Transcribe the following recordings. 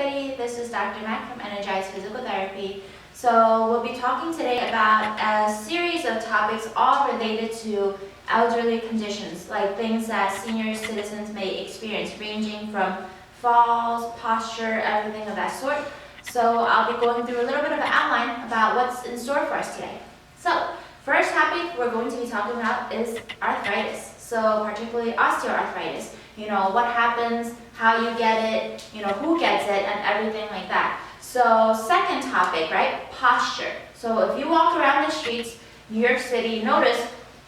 everybody, this is Dr. Mac from Energize Physical Therapy. So we'll be talking today about a series of topics all related to elderly conditions, like things that senior citizens may experience, ranging from falls, posture, everything of that sort. So I'll be going through a little bit of an outline about what's in store for us today. So first topic we're going to be talking about is arthritis. So particularly osteoarthritis. You know, what happens, how you get it, you know, who gets it, and everything like that. So second topic, right, posture. So if you walk around the streets, New York City, notice,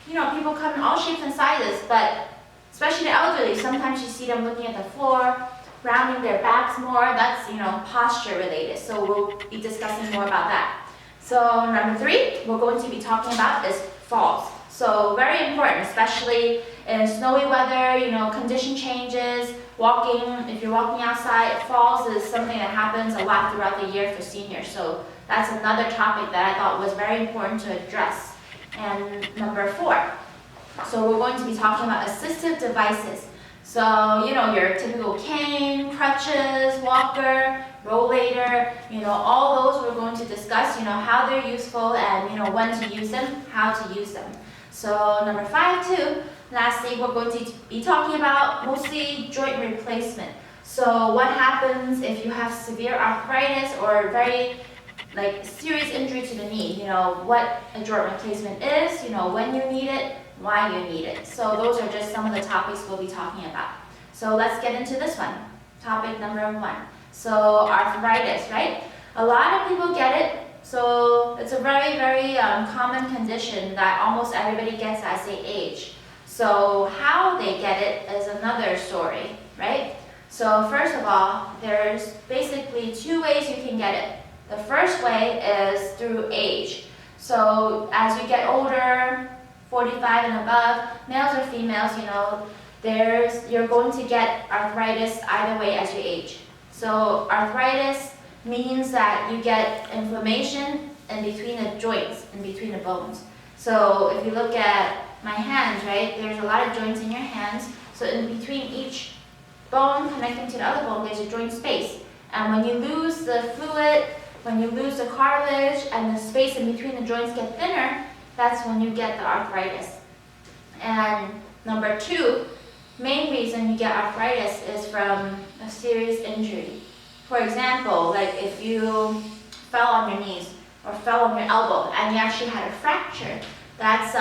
you know, people come in all shapes and sizes, but especially the elderly, sometimes you see them looking at the floor, rounding their backs more. That's, you know, posture related. So we'll be discussing more about that. So number 3, we're going to be talking about is falls. So very important, especially in snowy weather, you know, condition changes, walking, if you're walking outside, falls is something that happens a lot throughout the year for seniors. So that's another topic that I thought was very important to address. And number 4, so we're going to be talking about assistive devices. So, you know, your typical cane, crutches, walker, rollator, you know, all those we're going to discuss, you know, how they're useful and, you know, when to use them, how to use them. So number 5 too, lastly, we're going to be talking about mostly joint replacement. So what happens if you have severe arthritis or very serious injury to the knee, you know, what a joint replacement is, you know, when you need it, why you need it. So those are just some of the topics we'll be talking about. So let's get into this one, topic number 1. So arthritis, right? A lot of people get it. So it's a very, very common condition that almost everybody gets as they age. So how they get it is another story, right? So first of all, there's basically 2 ways you can get it. The first way is through age. So as you get older, 45 and above, males or females, you know, you're going to get arthritis either way as you age. So arthritis means that you get inflammation in between the joints, in between the bones. So if you look at my hands, right, there's a lot of joints in your hands. So in between each bone connecting to the other bone, there's a joint space. And when you lose the fluid, when you lose the cartilage and the space in between the joints get thinner, that's when you get the arthritis. And number 2, main reason you get arthritis is from a serious injury. For example, like if you fell on your knees or fell on your elbow and you actually had a fracture, that's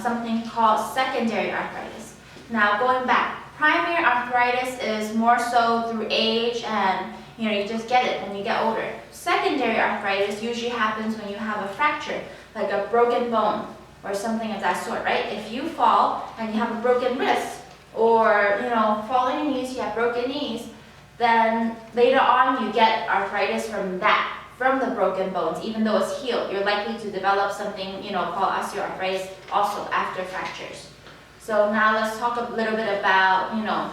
something called secondary arthritis. Now going back, primary arthritis is more so through age and you know, you just get it when you get older. Secondary arthritis usually happens when you have a fracture, like a broken bone or something of that sort, right? If you fall and you have a broken wrist or, you know, fall on your knees, you have broken knees, then later on you get arthritis from that, from the broken bones. Even though it's healed, you're likely to develop something, you know, called osteoarthritis also after fractures. So now let's talk a little bit about, you know,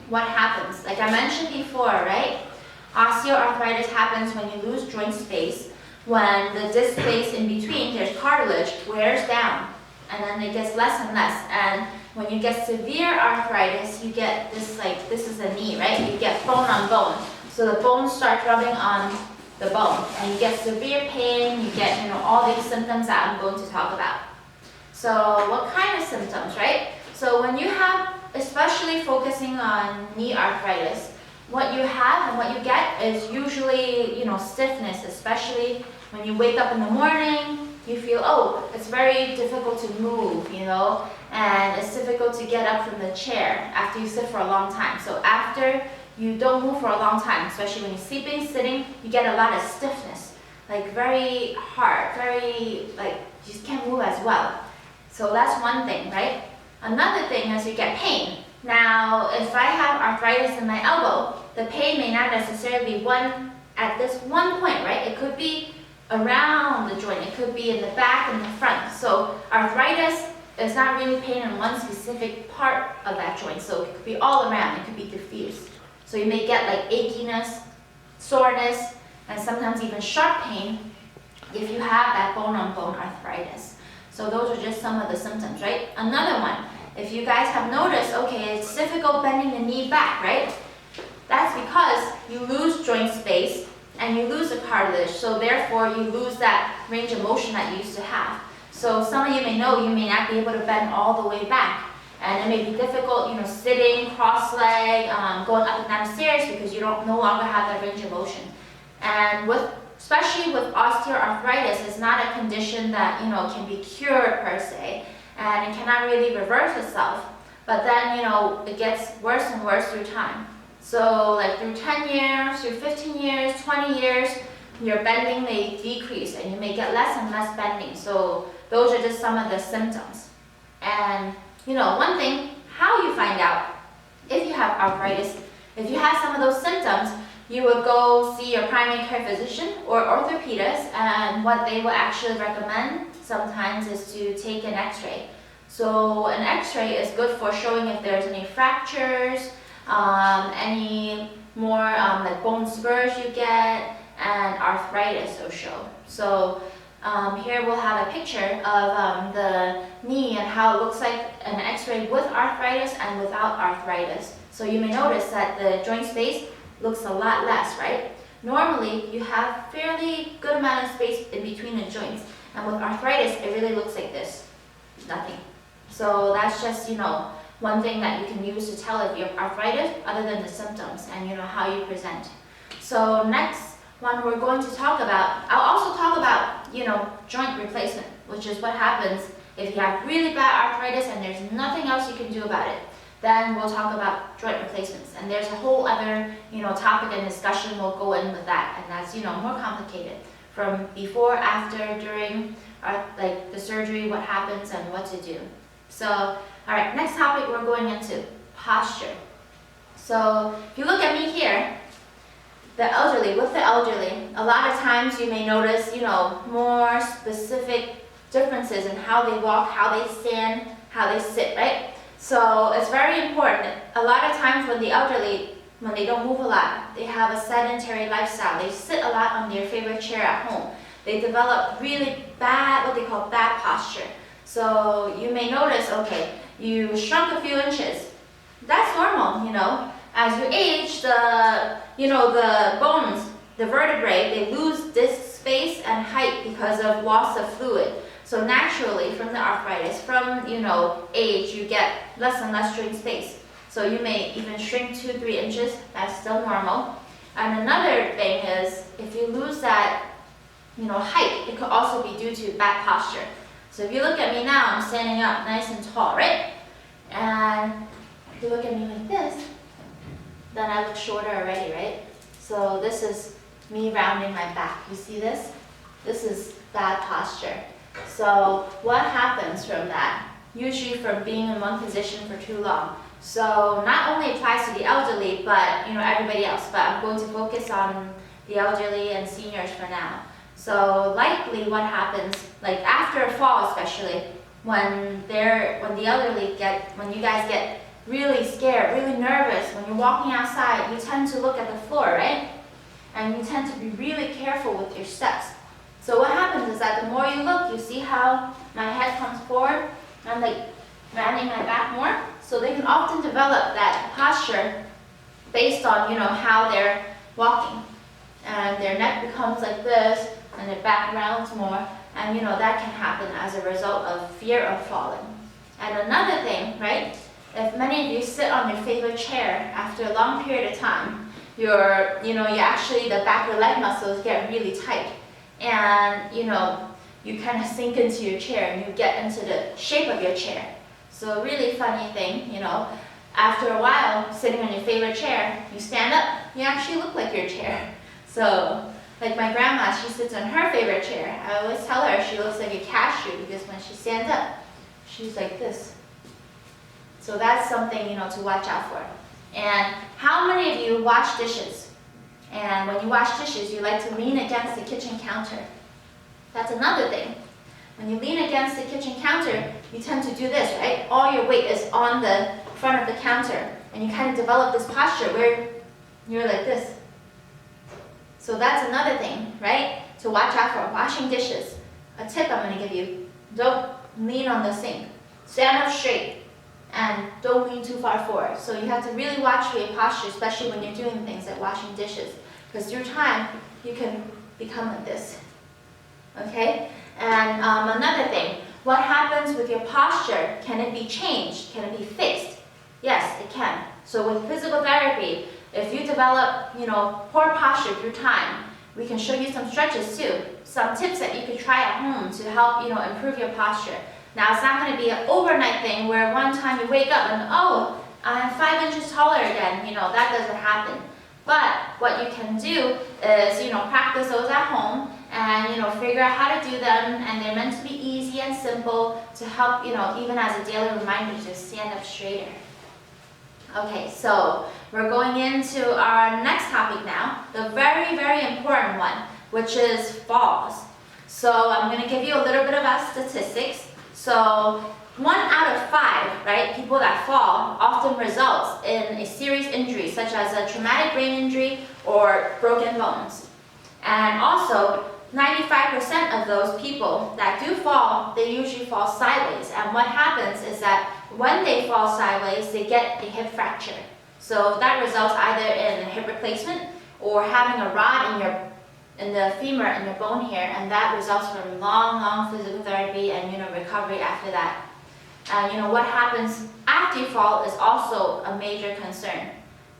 what happens. Like I mentioned before, right? Osteoarthritis happens when you lose joint space, when the disc space in between, there's cartilage, wears down, and then it gets less and less. And when you get severe arthritis, you get this, like, this is a knee, right? You get bone on bone. So the bone starts rubbing on the bone, and you get severe pain, you get, you know, all these symptoms that I'm going to talk about. So what kind of symptoms, right? So when you have, especially focusing on knee arthritis, what you have and what you get is usually, you know, stiffness, especially when you wake up in the morning, you feel, oh, it's very difficult to move, you know, and it's difficult to get up from the chair after you sit for a long time. So after you don't move for a long time, especially when you're sleeping, sitting, you get a lot of stiffness, like very hard, very, like, you just can't move as well. So that's one thing, right? Another thing is you get pain. Now, if I have arthritis in my elbow, the pain may not necessarily be at this one point, right? It could be around the joint. It could be in the back and the front. So arthritis is not really pain in one specific part of that joint. So it could be all around. It could be diffused. So you may get like achiness, soreness, and sometimes even sharp pain if you have that bone-on-bone arthritis. So those are just some of the symptoms, right? Another one, if you guys have noticed, okay, it's difficult bending the knee back, right? That's because you lose joint cartilage, so therefore you lose that range of motion that you used to have. So some of you may know you may not be able to bend all the way back, and it may be difficult, sitting, cross-leg, going up and down the stairs because you no longer have that range of motion. And especially with osteoarthritis, it's not a condition that can be cured per se, and it cannot really reverse itself. But then it gets worse and worse through time. So like through 10 years, through 15 years, 20 years, your bending may decrease and you may get less and less bending. So those are just some of the symptoms. And one thing, how you find out if you have arthritis, if you have some of those symptoms, you would go see your primary care physician or orthopedist, and what they will actually recommend sometimes is to take an x-ray. So an x-ray is good for showing if there's any fractures, any more like bone spurs you get, and arthritis will show. So here we'll have a picture of the knee and how it looks like an x-ray with arthritis and without arthritis. So you may notice that the joint space looks a lot less, right? Normally you have fairly good amount of space in between the joints, and with arthritis it really looks like this, nothing. So that's just one thing that you can use to tell if you have arthritis other than the symptoms and how you present. So next one we're going to talk about, I'll also talk about joint replacement, which is what happens if you have really bad arthritis and there's nothing else you can do about it. Then we'll talk about joint replacements, and there's a whole other topic and discussion we'll go in with that, and that's more complicated, from before, after, during, like the surgery, what happens and what to do. So all right, next topic we're going into posture. So if you look at me here, with the elderly, a lot of times you may notice more specific differences in how they walk, how they stand, how they sit, right? So it's very important. A lot of times when the elderly, when they don't move a lot, they have a sedentary lifestyle. They sit a lot on their favorite chair at home. They develop really bad, what they call bad posture. So you may notice, okay, you shrunk a few inches. That's normal, As you age, the bones, the vertebrae, they lose disc space and height because of loss of fluid. So naturally, from the arthritis, from age, you get less and less joint space. So you may even shrink 2-3 inches. That's still normal. And another thing is, if you lose that height, it could also be due to bad posture. So if you look at me now, I'm standing up nice and tall, right? And if you look at me like this, then I look shorter already, right? So this is me rounding my back. You see this? This is bad posture. So what happens from that? Usually from being in one position for too long. So not only applies to the elderly, but everybody else. But I'm going to focus on the elderly and seniors for now. So likely what happens, like after a fall especially, when you guys get really scared, really nervous, when you're walking outside, you tend to look at the floor, right? And you tend to be really careful with your steps. So what happens is that the more you look, you see how my head comes forward, I'm like rounding my back more. So they can often develop that posture based on how they're walking. And their neck becomes like this, and their back rounds more, and that can happen as a result of fear of falling. And another thing, right, if many of you sit on your favorite chair after a long period of time, the back of your leg muscles get really tight, and you kind of sink into your chair and you get into the shape of your chair. So a really funny thing, after a while sitting on your favorite chair, you stand up, you actually look like your chair. So like my grandma, she sits on her favorite chair. I always tell her she looks like a cashew because when she stands up, she's like this. So that's something, to watch out for. And how many of you wash dishes? And when you wash dishes, you like to lean against the kitchen counter. That's another thing. When you lean against the kitchen counter, you tend to do this, right? All your weight is on the front of the counter, and you kind of develop this posture where you're like this. So that's another thing, right? To watch out for washing dishes. A tip I'm going to give you, don't lean on the sink. Stand up straight and don't lean too far forward. So you have to really watch for your posture, especially when you're doing things like washing dishes. Because through time, you can become like this. Okay? And another thing, what happens with your posture? Can it be changed? Can it be fixed? Yes, it can. So with physical therapy, if you develop, poor posture through time, we can show you some stretches too, some tips that you could try at home to help, improve your posture. Now, it's not going to be an overnight thing where one time you wake up and, oh, I'm 5 inches taller again. That doesn't happen. But what you can do is, practice those at home and, figure out how to do them. And they're meant to be easy and simple to help, even as a daily reminder to stand up straighter. Okay, so we're going into our next topic now, the very, very important one, which is falls. So I'm going to give you a little bit of our statistics. So 1 out of 5, right, people that fall often results in a serious injury, such as a traumatic brain injury or broken bones. And also, 95% of those people that do fall, they usually fall sideways. And what happens is that when they fall sideways, they get a hip fracture. So that results either in a hip replacement or having a rod in the femur in your bone here, and that results from long physical therapy and recovery after that. And what happens after you fall is also a major concern,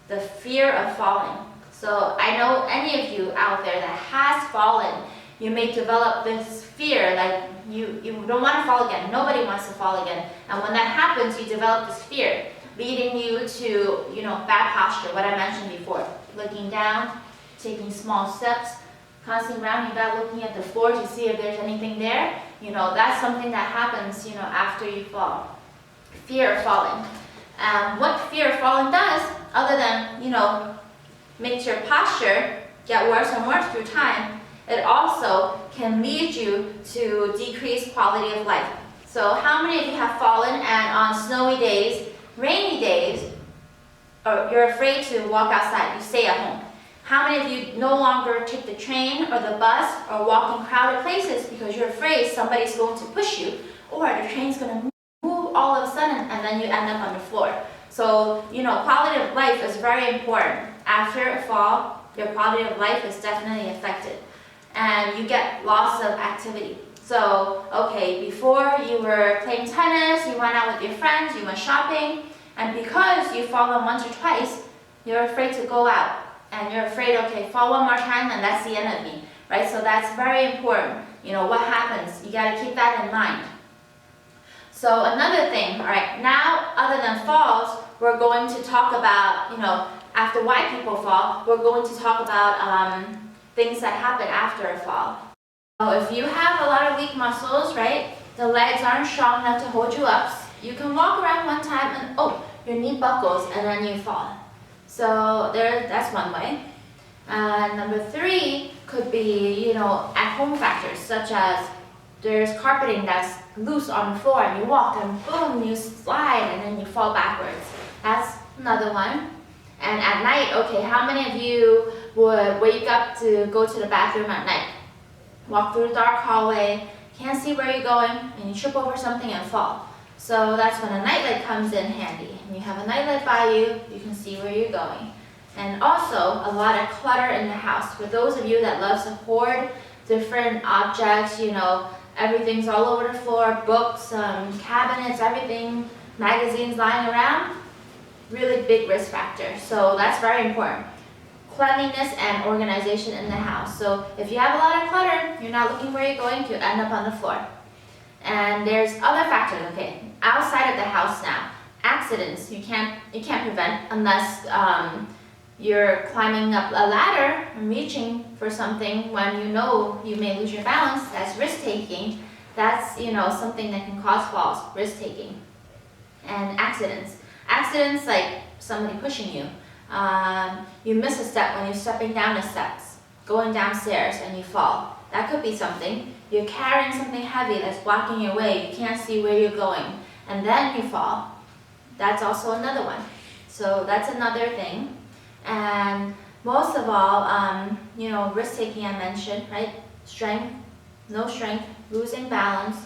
the fear of falling. So I know any of you out there that has fallen, you may develop this fear, like you don't want to fall again. Nobody wants to fall again. And when that happens, you develop this fear, leading you to, bad posture, what I mentioned before. Looking down, taking small steps, constantly rounding back, looking at the floor to see if there's anything there. That's something that happens, after you fall. Fear of falling. What fear of falling does, other than, makes your posture get worse and worse through time, it also can lead you to decreased quality of life. So how many of you have fallen and on snowy days, rainy days, or you're afraid to walk outside, you stay at home? How many of you no longer take the train or the bus or walk in crowded places because you're afraid somebody's going to push you or the train's going to move all of a sudden and then you end up on the floor? So, quality of life is very important. After a fall, your quality of life is definitely affected. And you get loss of activity. So, okay, before you were playing tennis, you went out with your friends, you went shopping, and because you've fallen once or twice, you're afraid to go out. And you're afraid, okay, fall one more time and that's the end of me, right? So that's very important. What happens? You got to keep that in mind. So another thing, all right, now other than falls, we're going to talk about, after why people fall, we're going to talk about things that happen after a fall. So if you have a lot of weak muscles, right, the legs aren't strong enough to hold you up, you can walk around one time and, your knee buckles and then you fall. So that's one way. Number 3 could be, at-home factors, such as there's carpeting that's loose on the floor and you walk and boom, you slide and then you fall backwards. That's another one. And at night, okay, how many of you would wake up to go to the bathroom at night? Walk through a dark hallway, can't see where you're going, and you trip over something and fall. So that's when a nightlight comes in handy. And you have a nightlight by you, you can see where you're going. And also, a lot of clutter in the house. For those of you that love to hoard different objects, everything's all over the floor, books, cabinets, everything, magazines lying around, really big risk factor. So that's very important. Cleanliness and organization in the house. So if you have a lot of clutter, you're not looking where you're going, you end up on the floor. And there's other factors, okay, outside of the house now. Accidents, you can't prevent unless you're climbing up a ladder and reaching for something when you may lose your balance. That's risk-taking. That's, something that can cause falls, risk-taking. And accidents. Accidents like somebody pushing you. You miss a step when you're stepping down the steps, going downstairs and you fall. That could be something. You're carrying something heavy that's blocking your way. You can't see where you're going. And then you fall. That's also another one. So that's another thing. And most of all, risk-taking I mentioned, right? Strength, no strength, losing balance.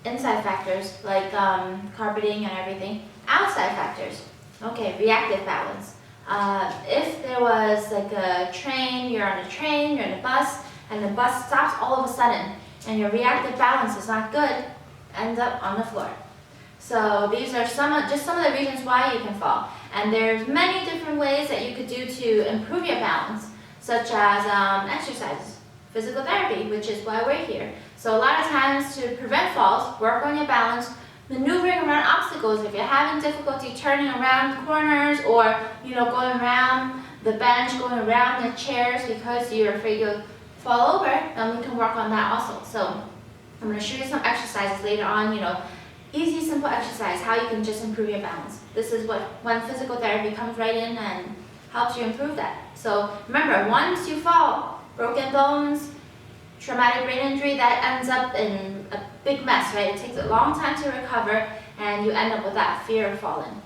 Inside factors like carpeting and everything. Outside factors, okay, reactive balance. If there was like a train, you're on a bus, and the bus stops all of a sudden, and your reactive balance is not good, ends up on the floor. So these are just some of the reasons why you can fall. And there's many different ways that you could do to improve your balance, such as exercises, physical therapy, which is why we're here. So a lot of times to prevent falls, work on your balance, maneuvering around obstacles. If you're having difficulty turning around corners or going around the bench, going around the chairs because you're afraid you'll fall over, then we can work on that also. So I'm going to show you some exercises later on, easy, simple exercise, how you can just improve your balance. This is when physical therapy comes right in and helps you improve that. So remember, once you fall, broken bones, traumatic brain injury, that ends up in a big mess, right? It takes a long time to recover, and you end up with that fear of falling.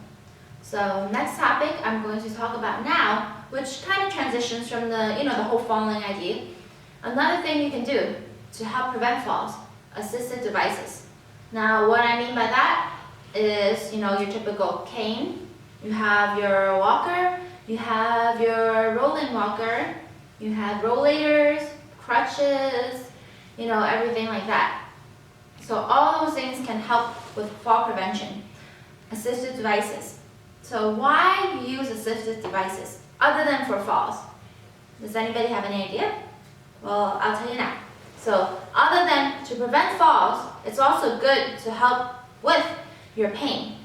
So next topic I'm going to talk about now, which kind of transitions from the whole falling idea. Another thing you can do to help prevent falls, assistive devices. Now, what I mean by that is, your typical cane, you have your walker, you have your rolling walker, you have rollators, crutches, everything like that. So all those things can help with fall prevention. Assistive devices. So why use assistive devices other than for falls? Does anybody have any idea? Well, I'll tell you now. So other than to prevent falls, it's also good to help with your pain.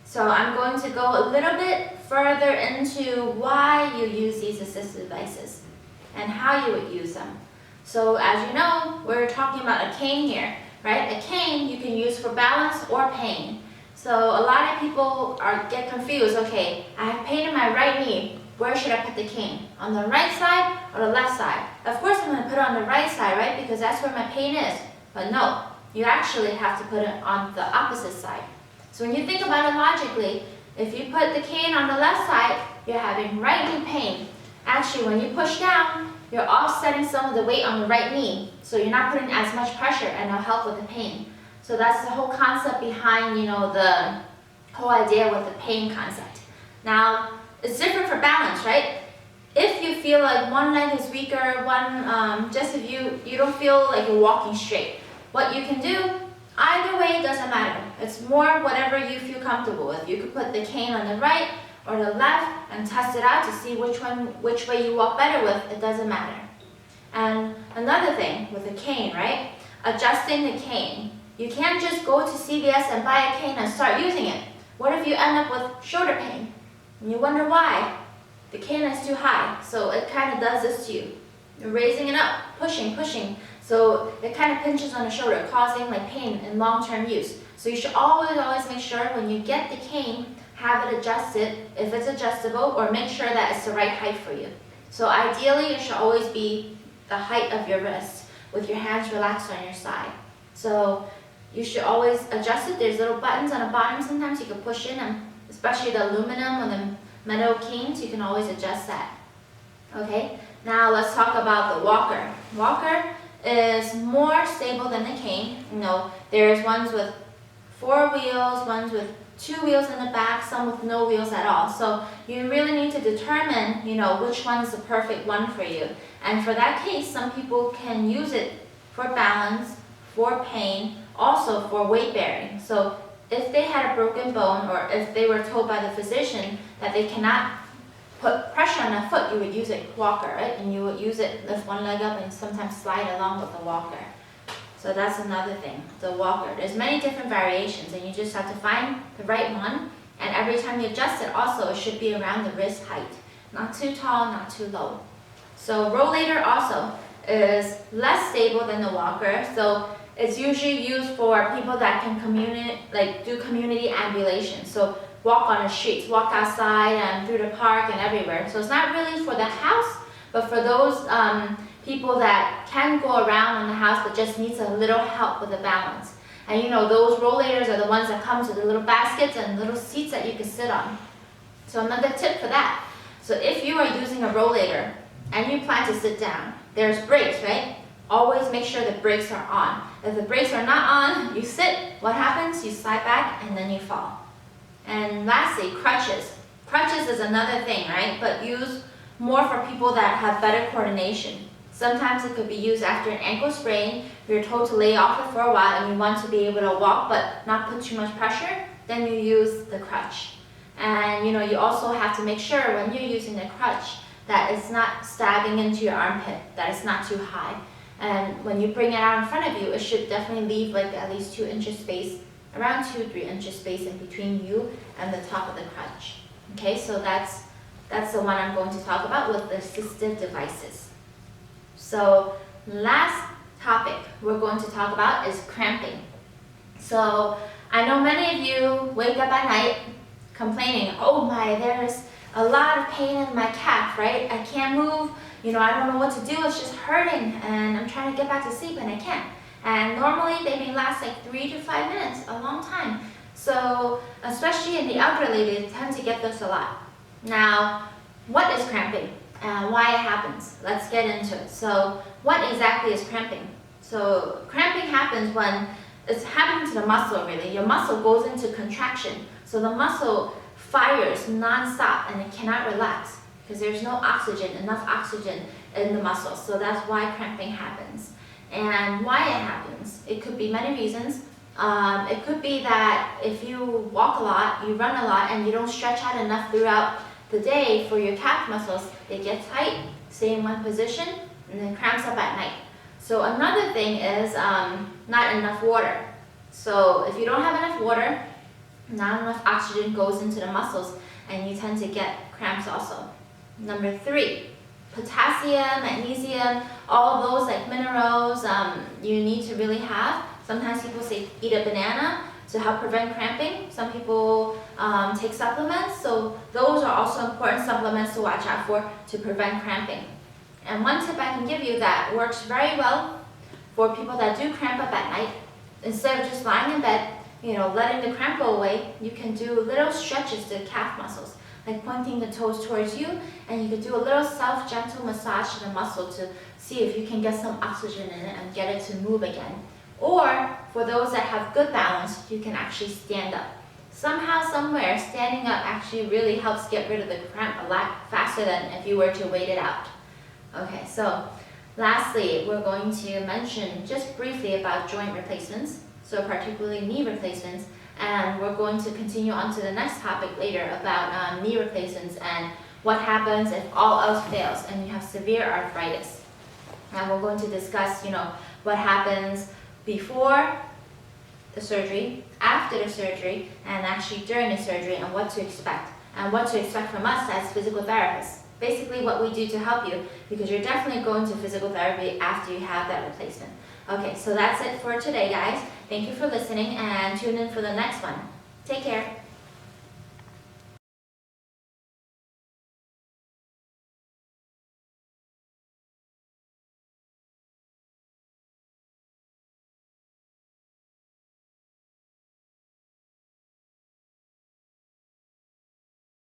So I'm going to go a little bit further into why you use these assistive devices and how you would use them. So as you know, we're talking about a cane here, right? A cane you can use for balance or pain. So a lot of people get confused. Okay, I have pain in my right knee. Where should I put the cane? On the right side or the left side? Of course I'm going to put it on the right side, right? Because that's where my pain is. But no, you actually have to put it on the opposite side. So when you think about it logically, if you put the cane on the left side, you're having right knee pain. Actually, when you push down, you're offsetting some of the weight on the right knee. So you're not putting as much pressure, and it'll help with the pain. So that's the whole concept behind, the whole idea with the pain concept. Now, it's different for balance, right? If you feel like one leg is weaker, just if you don't feel like you're walking straight, what you can do, either way, it doesn't matter. It's more whatever you feel comfortable with. You could put the cane on the right or the left and test it out to see which way you walk better with. It doesn't matter. And another thing with a cane, right? Adjusting the cane. You can't just go to CVS and buy a cane and start using it. What if you end up with shoulder pain? And you wonder why? The cane is too high, so it kind of does this to you. You're raising it up, pushing. So it kind of pinches on the shoulder, causing pain in long-term use. So you should always make sure when you get the cane, have it adjusted if it's adjustable, or make sure that it's the right height for you. So ideally, it should always be the height of your wrist with your hands relaxed on your side. So you should always adjust it. There's little buttons on the bottom sometimes you can push in, and especially the aluminum or the metal canes, you can always adjust that. Okay, now let's talk about the walker. Walker is more stable than the cane. There's ones with 4 wheels, ones with 2 wheels in the back, some with no wheels at all. So you really need to determine, which one is the perfect one for you. And for that case, some people can use it for balance, for pain, also for weight bearing. So if they had a broken bone, or if they were told by the physician that they cannot put pressure on a foot, you would use a walker, right? And you would use it, lift one leg up and sometimes slide along with the walker. So that's another thing, the walker. There's many different variations, and you just have to find the right one. And every time you adjust it, also, it should be around the wrist height. Not too tall, not too low. So rollator also is less stable than the walker. So it's usually used for people that can do community ambulation. So walk on the streets, walk outside and through the park and everywhere. So it's not really for the house, but for those people that can go around in the house but just needs a little help with the balance. And those rollators are the ones that come with the little baskets and little seats that you can sit on. So another tip for that. So if you are using a rollator and you plan to sit down, there's brakes, right? Always make sure the brakes are on. If the brakes are not on, you sit, what happens? You slide back and then you fall. And lastly, crutches. Crutches is another thing, right? But used more for people that have better coordination. Sometimes it could be used after an ankle sprain. You're told to lay off it for a while and you want to be able to walk but not put too much pressure, then you use the crutch. And you also have to make sure when you're using the crutch that it's not stabbing into your armpit, that it's not too high. And when you bring it out in front of you, it should definitely leave like at least 2 inches space, around 2-3 inches space in between you and the top of the crutch. Okay, so that's the one I'm going to talk about with the assistive devices. So last topic we're going to talk about is cramping. So I know many of you wake up at night complaining, oh my, there's a lot of pain in my calf, right? I can't move, I don't know what to do, it's just hurting and I'm trying to get back to sleep and I can't. And normally they may last like 3 to 5 minutes, a long time. So especially in the elderly, they tend to get this a lot. Now, what is cramping and why it happens? Let's get into it. So what exactly is cramping? So cramping happens when it's happening to the muscle really. Your muscle goes into contraction. So the muscle fires non-stop and it cannot relax because there's no oxygen, enough oxygen in the muscle. So that's why cramping happens. And why it happens, it could be many reasons. It could be that if you walk a lot, you run a lot, and you don't stretch out enough throughout the day for your calf muscles, they get tight, stay in one position, and then cramps up at night. So another thing is not enough water. So if you don't have enough water, not enough oxygen goes into the muscles, and you tend to get cramps also. Number 3, potassium, magnesium, all those like minerals you need to really have. Sometimes people say eat a banana to help prevent cramping. Some people take supplements, so those are also important supplements to watch out for to prevent cramping. And one tip I can give you that works very well for people that do cramp up at night, instead of just lying in bed, letting the cramp go away, you can do little stretches to the calf muscles, like pointing the toes towards you, and you could do a little gentle massage to the muscle to see if you can get some oxygen in it and get it to move again. Or for those that have good balance, you can actually stand up. Somehow, somewhere, standing up actually really helps get rid of the cramp a lot faster than if you were to wait it out. Okay, so lastly, we're going to mention just briefly about joint replacements, so particularly knee replacements, and we're going to continue on to the next topic later about knee replacements and what happens if all else fails and you have severe arthritis. And we're going to discuss, what happens before the surgery, after the surgery, and actually during the surgery, and what to expect. And what to expect from us as physical therapists. Basically what we do to help you, because you're definitely going to physical therapy after you have that replacement. Okay, so that's it for today, guys. Thank you for listening, and tune in for the next one. Take care.